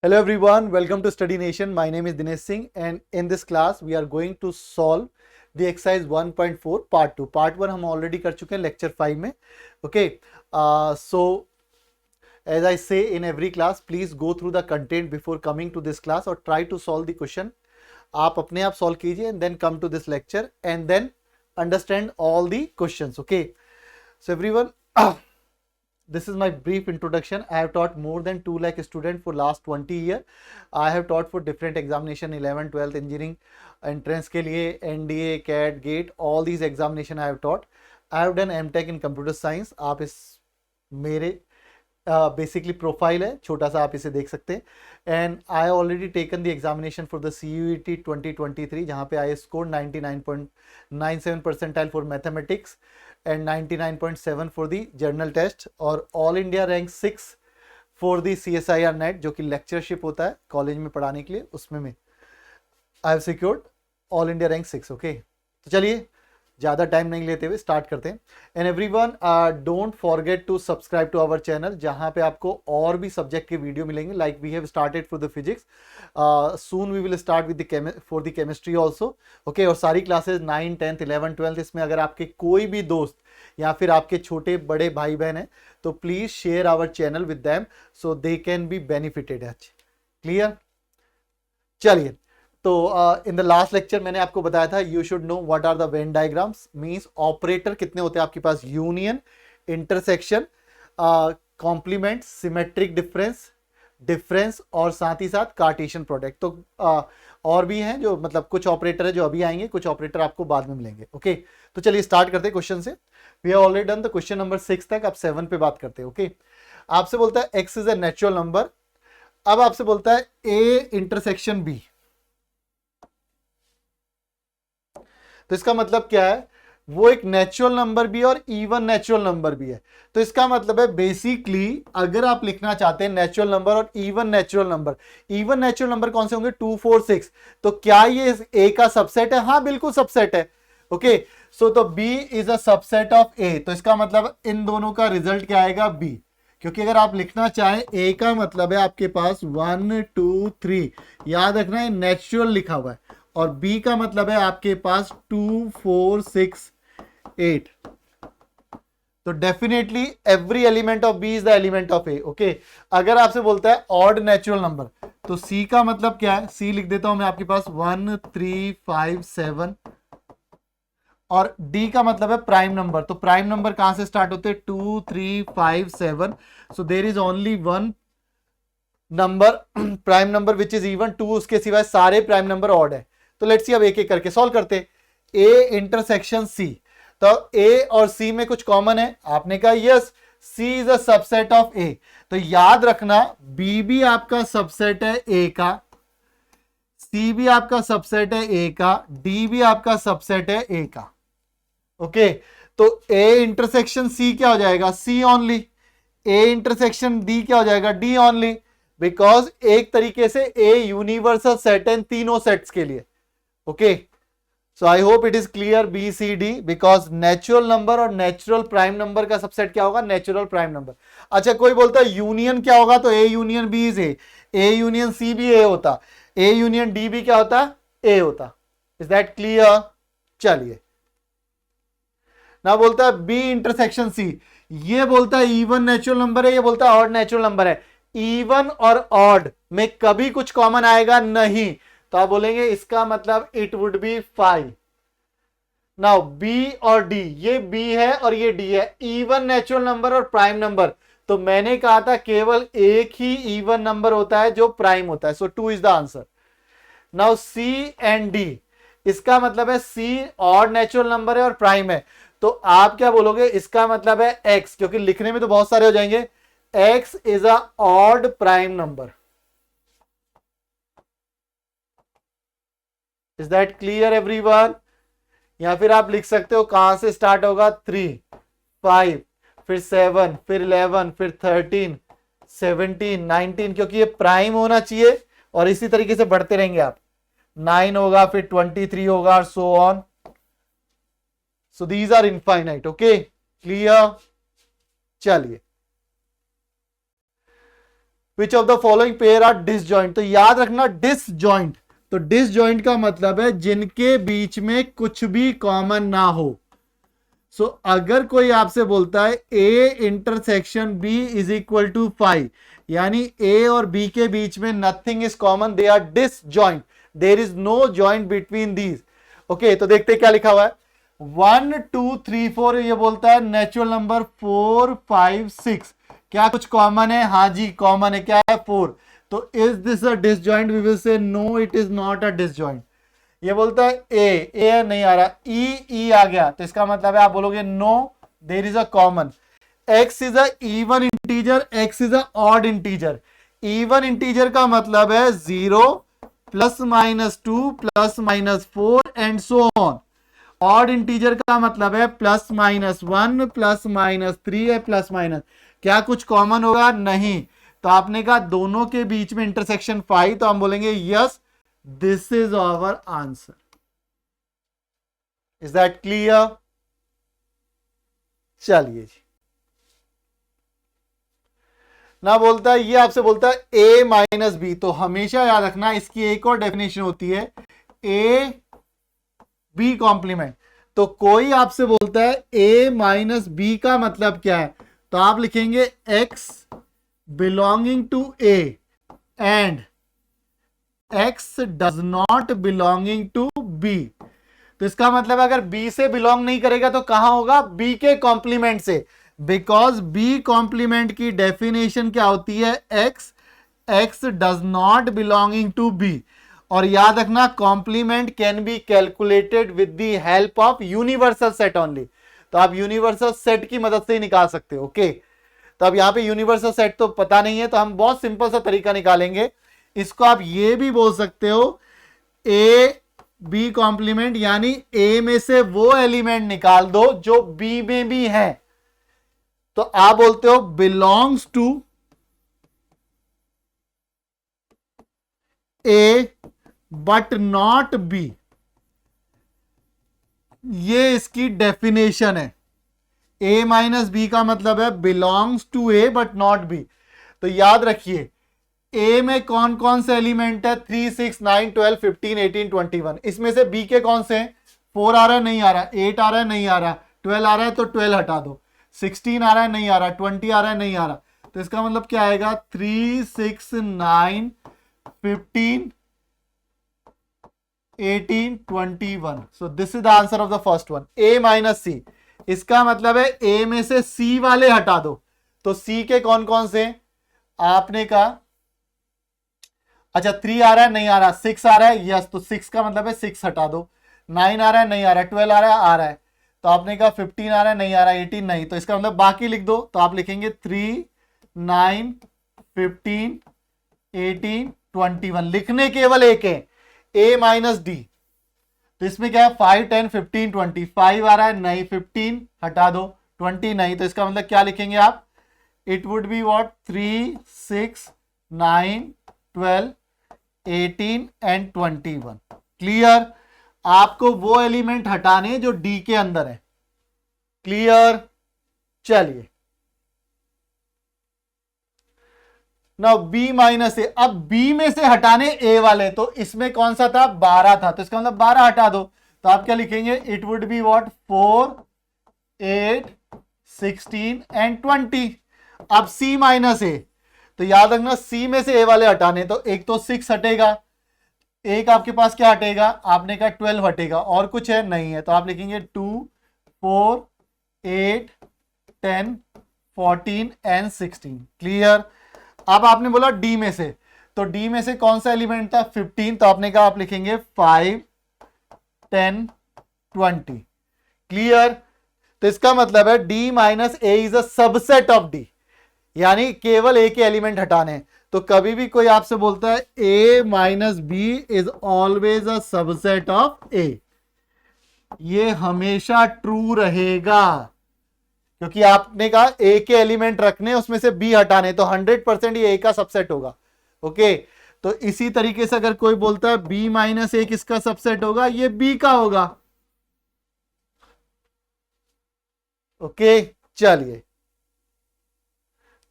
Hello everyone, welcome to Study Nation. My name is Dinesh Singh and in this class we are going to solve the exercise 1.4 part 2. Part 1 हम already कर चुके हैं lecture 5 में. Okay, so as I say in every class, please go through the content before coming to this class or try to solve the question. आप अपने आप solve कीजिए and then come to this lecture and then understand all the questions. Okay, so everyone. This is my brief introduction. I have taught more than 2 lakh students for last 20 years. I have taught for different examination 11, 12 engineering entrance के लिए NDA, CAT, GATE, all these examination I have taught. I have done MTech in computer science. आप इस मेरे basically profile है, छोटा सा आप इसे देख सकते हैं. And I already taken the examination for the CUET 2023 जहाँ पे I score 99.97 percentile for mathematics and 99.7 for the journal test और all India rank 6 for the CSIR NET जो कि लेक्चरशिप होता है कॉलेज में पढ़ाने के लिए, उसमें I have secured all India rank 6. Okay, तो चलिए ज़्यादा टाइम नहीं लेते हुए स्टार्ट करते हैं. And everyone don't forget to subscribe to our channel जहाँ पे आपको और भी सब्जेक्ट के वीडियो मिलेंगे. Like we have started for the physics, soon we will start with the for the chemistry also. Okay, और सारी क्लासेज 9, 10, 11, 12 इसमें अगर आपके कोई भी दोस्त या फिर आपके छोटे बड़े भाई बहन हैं तो please share our channel with them so they can be benefited. Clear? चलिए, तो इन द लास्ट लेक्चर मैंने आपको बताया था you should know what are the Venn diagrams. Means operator कितने होते हैं आपके पास: union, intersection, complement, symmetric difference, difference और साथ ही साथ कार्टेशियन प्रोडक्ट. तो और भी हैं जो मतलब कुछ ऑपरेटर है जो अभी आएंगे, कुछ ऑपरेटर आपको बाद में मिलेंगे. ओके, तो चलिए स्टार्ट करते हैं क्वेश्चन से. We have already done the question number 6 तक. अब 7 पे बात करते हैं. ओके, आपसे बोलता है x is a natural number. अब आपसे बोलता है ए इंटरसेक्शन बी. तो इसका मतलब क्या है? वो एक नेचुरल नंबर भी है और इवन नेचुरल नंबर भी है. तो इसका मतलब है बेसिकली अगर आप लिखना चाहते हैं नेचुरल नंबर और even natural number, even natural number कौन से होंगे? 2, 4, 6. तो क्या ये ए का सबसेट है? हाँ, बिल्कुल सबसेट है. ओके, सो तो B is a subset of A. तो इसका मतलब इन दोनों का रिजल्ट क्या आएगा? बी. क्योंकि अगर आप लिखना चाहें ए का मतलब है आपके पास 1, 2, 3, याद रखना है नेचुरल लिखा हुआ है, और बी का मतलब है आपके पास 2, 4, 6, 8. तो definitely every element of B is the element of A. Okay, अगर आपसे बोलता है ऑड नेचुरल नंबर तो सी का मतलब क्या है? सी लिख देता हूं मैं आपके पास 1, 3, 5, 7. और डी का मतलब है प्राइम नंबर. तो प्राइम नंबर कहां से स्टार्ट होते हैं? 2, 3, 5, 7. So there is only one number prime number which is even 2. उसके सिवाय सारे प्राइम नंबर ऑड है. तो लेट्स सी अब एक एक करके सॉल्व करते. A intersection C. तो ए और सी में कुछ कॉमन है. आपने कहा yes, C is a subset of A. तो याद रखना बी भी आपका सबसेट है ए का, सी भी आपका सबसेट है ए का, डी भी आपका सबसेट है ए का. ओके, तो ए इंटरसेक्शन सी क्या हो जाएगा? सी ओनली. ए इंटरसेक्शन डी क्या हो जाएगा? D only. बिकॉज एक तरीके से ए यूनिवर्सल सेट है इन तीनों सेट्स के लिए. Okay, so I hope it is clear. B C D, because natural number और नेचुरल प्राइम नंबर का सबसेट क्या होगा? Natural prime number. अच्छा, कोई बोलता है यूनियन क्या होगा? तो A union B is A union C भी ए होता, ए यूनियन डी भी क्या होता? ए होता. Is that clear? चलिए, ना बोलता है बी इंटरसेक्शन सी. ये बोलता है इवन नेचुरल नंबर है, ये बोलता है ऑड नेचुरल नंबर है. इवन और ऑड में कभी कुछ कॉमन आएगा नहीं. तो आप बोलेंगे इसका मतलब it would be 5. Now B और डी, ये बी है और ये डी है, इवन नेचुरल नंबर और प्राइम नंबर. तो मैंने कहा था केवल एक ही इवन नंबर होता है जो प्राइम होता है. सो 2 is the answer. Now see and D, इसका मतलब है सी ऑड नेचुरल नंबर है और प्राइम है. तो आप क्या बोलोगे? इसका मतलब है एक्स, क्योंकि लिखने में तो बहुत सारे हो जाएंगे. X is a odd prime number. Is that clear everyone? या फिर आप लिख सकते हो कहां से स्टार्ट होगा? 3, 5, फिर 7, फिर 11, फिर 13, 17, 19, क्योंकि ये प्राइम होना चाहिए और इसी तरीके से बढ़ते रहेंगे आप. 9 होगा, फिर 23 होगा और so on. So these are infinite. Okay, clear? चलिए, which of the following pair are disjoint. तो याद रखना डिसजॉइंट, तो डिसजॉइंट का मतलब है जिनके बीच में कुछ भी कॉमन ना हो। सो अगर कोई आपसे बोलता है A intersection B is equal to 5, यानी ए और बी के बीच में nothing is common, they are disjoint, there is no joint between these. Okay, तो देखते क्या लिखा हुआ है। 1 2 3 4 ये बोलता है नेचुरल नंबर 4 5 6, क्या कुछ कॉमन है? हाँ जी कॉमन है, क्या है? 4। तो is this a disjoint? We will say no, it is not a disjoint. ये बोलता है ए नहीं आ रहा, ई आ गया, तो इसका मतलब है आप बोलोगे no, there is a common. X is a even integer, X is a odd integer. Even integer का मतलब है 0 +-2 +-4 and so on. Odd integer का मतलब है +-1 +-3 है +-। क्या कुछ कॉमन होगा? नहीं। तो आपने कहा दोनों के बीच में इंटरसेक्शन 5, तो हम बोलेंगे yes this is our answer. Is that clear? चलिए जी, ना बोलता है, ये आपसे बोलता है a माइनस बी, तो हमेशा याद रखना इसकी एक और डेफिनेशन होती है a b कॉम्प्लीमेंट। तो कोई आपसे बोलता है a माइनस बी का मतलब क्या है, तो आप लिखेंगे x belonging to a and x does not belonging to b। तो इसका मतलब अगर b से बिलोंग नहीं करेगा तो कहां होगा? b के कॉम्प्लीमेंट से, बिकॉज b कॉम्प्लीमेंट की डेफिनेशन क्या होती है? x does not belonging to b। और याद रखना complement can be calculated with the help of universal set only. तो आप यूनिवर्सल सेट की मदद से ही निकाल सकते हो। ओके, तो अब यहां पे यूनिवर्सल सेट तो पता नहीं है, तो हम बहुत सिंपल सा तरीका निकालेंगे। इसको आप ये भी बोल सकते हो ए बी कॉम्प्लीमेंट, यानी ए में से वो एलिमेंट निकाल दो जो बी में भी है। तो आप बोलते हो belongs to A but not B, ये इसकी डेफिनेशन है। ए माइनस बी का मतलब है belongs to A but not B. तो याद रखिए ए में कौन कौन से एलिमेंट है? 3 6 9 12 15 18 21। इसमें से बी के कौन से हैं? 4 आ रहा है, नहीं आ रहा, 8 आ रहा है, नहीं आ रहा, 12 आ रहा है तो 12 हटा दो, 16 आ रहा है, नहीं आ रहा, 20 आ रहा है, नहीं आ रहा। तो इसका मतलब क्या आएगा? 3 6 9 15 18 21। So this is the answer of the first one, A minus C. इसका मतलब है ए में से सी वाले हटा दो। तो सी के कौन कौन से? आपने कहा अच्छा 3 आ रहा है, नहीं आ रहा, 6 आ रहा है, यस, तो 6 का मतलब है 6 हटा दो। 9 आ रहा है, नहीं आ रहा, 12 आ रहा है, आ रहा है। तो आपने कहा 15 आ रहा है, नहीं आ रहा, 18 नहीं, तो इसका मतलब बाकी लिख दो। तो आप लिखेंगे 3 9 15 18 21। लिखने केवल एक है, ए माइनस डी। तो इसमें क्या है? 5 10 15 20। 5 आ रहा है, नहीं, 15 हटा दो, 20 नहीं, तो इसका मतलब क्या लिखेंगे आप? It would be what? 3 6 9 12 18 and 21। Clear? आपको वो एलिमेंट हटाने जो डी के अंदर है। क्लियर? चलिए ना बी माइनस ए, अब बी में से हटाने ए वाले, तो इसमें कौन सा था? 12 था, तो इसका मतलब 12 हटा दो। तो आप क्या लिखेंगे? It would be what? 4 8 16 and 20। अब सी माइनस ए, तो याद रखना सी में से ए वाले हटाने, तो एक तो 6 हटेगा, एक आपके पास क्या हटेगा? आपने कहा 12 हटेगा, और कुछ है? नहीं है, तो आप लिखेंगे 2 4 8 10 14 एंड 16। क्लियर? अब आपने बोला डी में से, तो डी में से कौन सा एलिमेंट था? 15, तो आपने कहा आप लिखेंगे 5 10 20। क्लियर? तो इसका मतलब है D minus A is a subset of D, यानी केवल ए के एलिमेंट हटाने हैं। तो कभी भी कोई आपसे बोलता है A minus B is always a subset of A, ये हमेशा ट्रू रहेगा, क्योंकि आपने कहा ए के एलिमेंट रखने, उसमें से बी हटाने, तो 100% ये ए का सबसेट होगा। ओके, तो इसी तरीके से अगर कोई बोलता है बी माइनस ए किसका सबसेट होगा? ये बी का होगा। ओके, चलिए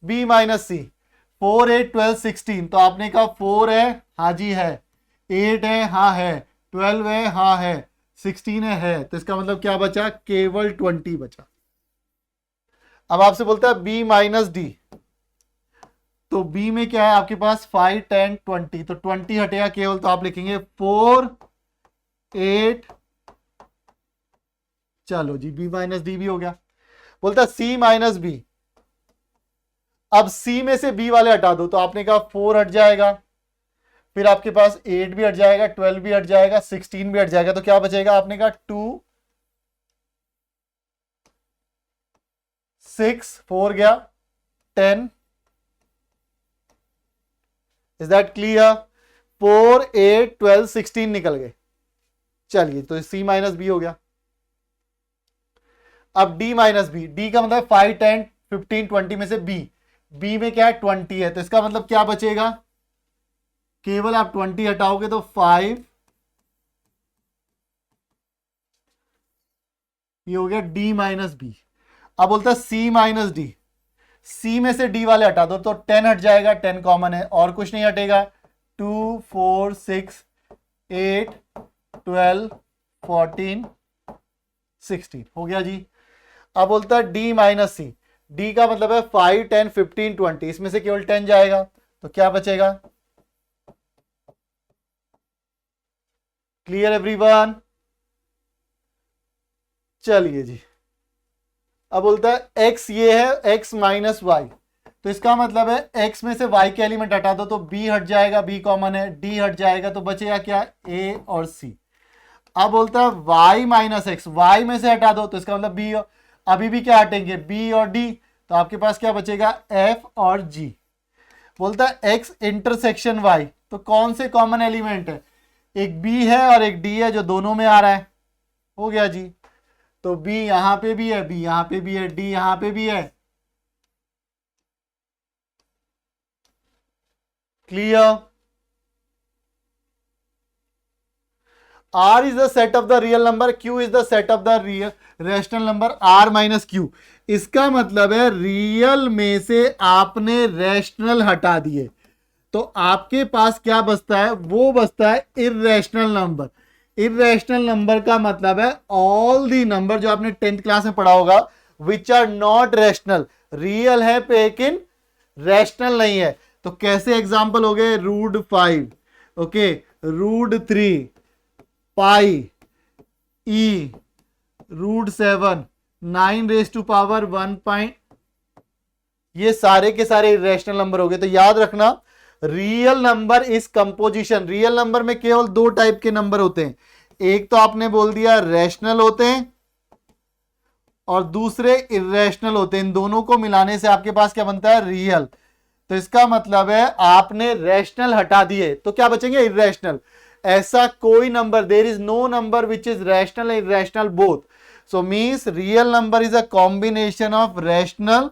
बी माइनस सी, 4 8 12 16, तो आपने कहा 4 है, हाँ जी है, 8 है, हाँ है, 12 है, हाँ है, 16 है, तो इसका मतलब क्या बचा, केवल 20 बचा। अब आपसे बोलता है बी माइनस डी, तो बी में क्या है आपके पास 5 10 20, तो 20 हटेगा केवल, तो आप लिखेंगे 4 8, चलो जी बी माइनस डी भी हो गया। बोलता है सी माइनस बी, अब सी में से बी वाले हटा दो, तो आपने कहा 4 हट जाएगा, फिर आपके पास 8 भी हट जाएगा, 12 भी हट जाएगा, 16 भी हट जाएगा, तो क्या बचेगा, आपने कहा 2 6 4 गया 10, इज दैट क्लियर? 4 8 12 16 निकल गए। चलिए तो सी माइनस बी हो गया। अब डी माइनस बी, डी का मतलब 5 10 15 20 में से बी में क्या है 20 है, तो इसका मतलब क्या बचेगा, केवल आप 20 हटाओगे तो 5, ये हो गया डी माइनस बी। अब बोलता है सी माइनस डी, सी में से डी वाले हटा दो, तो 10 हट जाएगा, 10 कॉमन है, और कुछ नहीं हटेगा, 2 4 6 8 12 14 16 हो गया जी। अब बोलता है डी माइनस सी, डी का मतलब है 5 10 15 20, इसमें से केवल 10 जाएगा, तो क्या बचेगा, क्लियर एवरीवन? चलिए जी, अब बोलता है एक्स ये है, एक्स माइनस वाई, तो इसका मतलब है एक्स में से वाई के एलिमेंट हटा दो, तो बी हट जाएगा, बी कॉमन है, डी हट जाएगा, तो बचेगा क्या, ए और सी। अब बोलता है वाई माइनस एक्स, वाई में से हटा दो, तो इसका मतलब बी, अभी भी क्या हटेंगे, बी और डी, तो आपके पास क्या बचेगा, एफ और जी। बोलता है एक्स इंटरसेक्शन वाई, तो कौन से कॉमन एलिमेंट है, एक बी है और एक डी है जो दोनों में आ रहा है, हो गया जी। तो बी यहां पे भी है, बी यहां पे भी है, डी यहां पे भी है, clear? R is the set of the real number, Q is the set of the real rational number, R minus Q। इसका मतलब है रियल में से आपने रैशनल हटा दिए, तो आपके पास क्या बचता है, वो बचता है इर्रेशनल नंबर। इर्रेशनल नंबर का मतलब है ऑल दी नंबर जो आपने 10th क्लास में पढ़ा होगा, which are not rational, real है लेकिन रैशनल नहीं है। तो कैसे एग्जांपल हो गए, √5, ओके, √3, पाई, ई, √7, 9⁻1, ये सारे के सारे इरेशनल नंबर हो गए। तो याद रखना, real number is composition, real number में केवल दो टाइप के नंबर होते हैं, एक तो आपने बोल दिया रैशनल होते हैं और दूसरे इरेशनल होते हैं, इन दोनों को मिलाने से आपके पास क्या बनता है, रियल। तो इसका मतलब है आपने रैशनल हटा दिए तो क्या बचेंगे, इरेशनल। ऐसा कोई number, there is no number which is rational and irrational both, so means real number is a combination of rational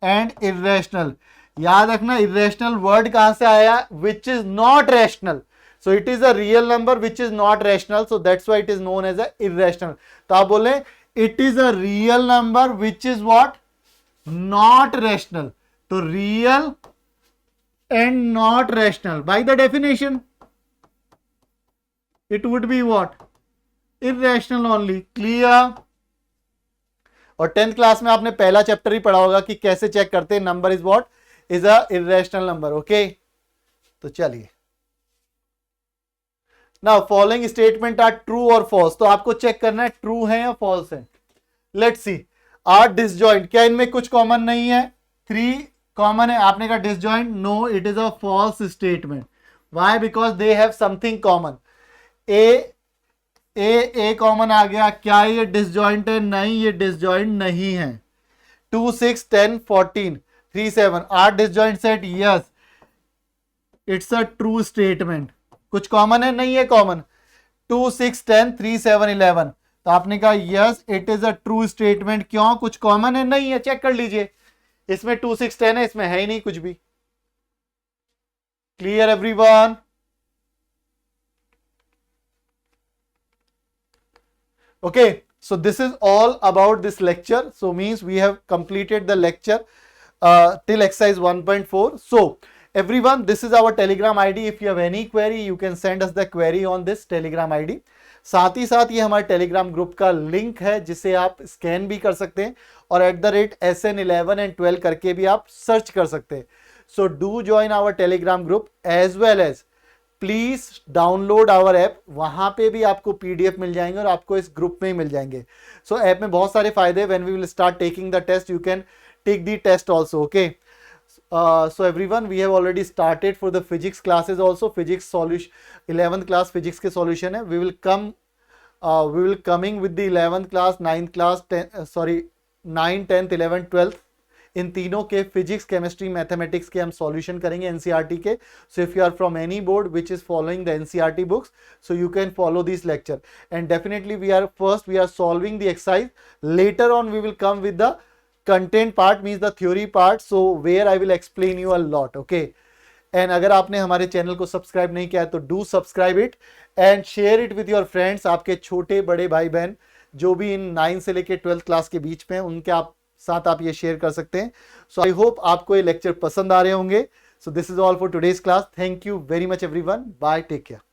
and irrational. याद रखना, इरेशनल वर्ड कहां से आया, which is not rational, so it is a real number which is not rational, so that's why it is known as a irrational. तो आप बोले it is a real number which is what, not rational. तो real and not rational, by the definition it would be what, irrational only, clear? और 10th class में आपने पहला chapter ही पढ़ा होगा कि कैसे चेक करते हैं number is what, is a irrational number, okay. तो चलिए, now following statement are true और फॉल्स, तो आपको चेक करना है ट्रू है या फॉल्स है। लेट्स सी, आर डिसजॉइंट, क्या इनमें कुछ कॉमन नहीं है, 3 कॉमन है, आपने कहा disjoint, no it is a false statement. Why, because they have something common. ए कॉमन आ गया, क्या ये डिसजॉइंट है, नहीं ये डिसजॉइंट नहीं है। 2 6 10 14 3 7 are disjoint set, yes it's a true statement. कुछ कॉमन है, नहीं है कॉमन, 2 6 10 3 7 11, तो आपने कहा yes it is a true statement. क्यों, कुछ कॉमन है, नहीं है, चेक कर लीजिए, इसमें 2 6 10 है, इसमें है ही नहीं कुछ भी। Clear everyone? Okay, so this is all about this lecture. So means we have completed the lecture. till exercise 1.4. So everyone, this is our Telegram ID. If you have any query, you can send us the query on this Telegram ID. साथ ही साथ ये हमारे Telegram group का link है जिसे आप scan भी कर सकते हैं और @SN11 and 12 करके भी आप सर्च कर सकते हैं. So do join our Telegram group as well as please download our app. वहां पे भी आपको PDF मिल जाएंगे और आपको इस ग्रुप में ही मिल जाएंगे. सो ऐप में बहुत सारे फायदे. When we will start taking the test, you can take the test also. Okay, so everyone, we have already started for the physics classes also. Physics solution, 11th class physics के solution है. We will coming with the 11th class, 9th class, 9, 10th, 11th, 12th, इन तीनों के physics, chemistry, mathematics के हम solution करेंगे NCERT के. So if you are from any board which is following the NCERT books, so you can follow this lecture. And definitely we are solving the exercise. Later on we will come with the content part, means the theory part, so where I will explain you a lot. Okay, and अगर आपने हमारे channel को subscribe नहीं किया है तो do subscribe it and share it with your friends. आपके छोटे बड़े भाई बहन जो भी इन 9 से लेके 12th क्लास के बीच में, उनके साथ आप ये शेयर कर सकते हैं. सो आई होप आपको ये लेक्चर पसंद आ रहे होंगे. So this is all for today's class. Thank you very much everyone. Bye, take care.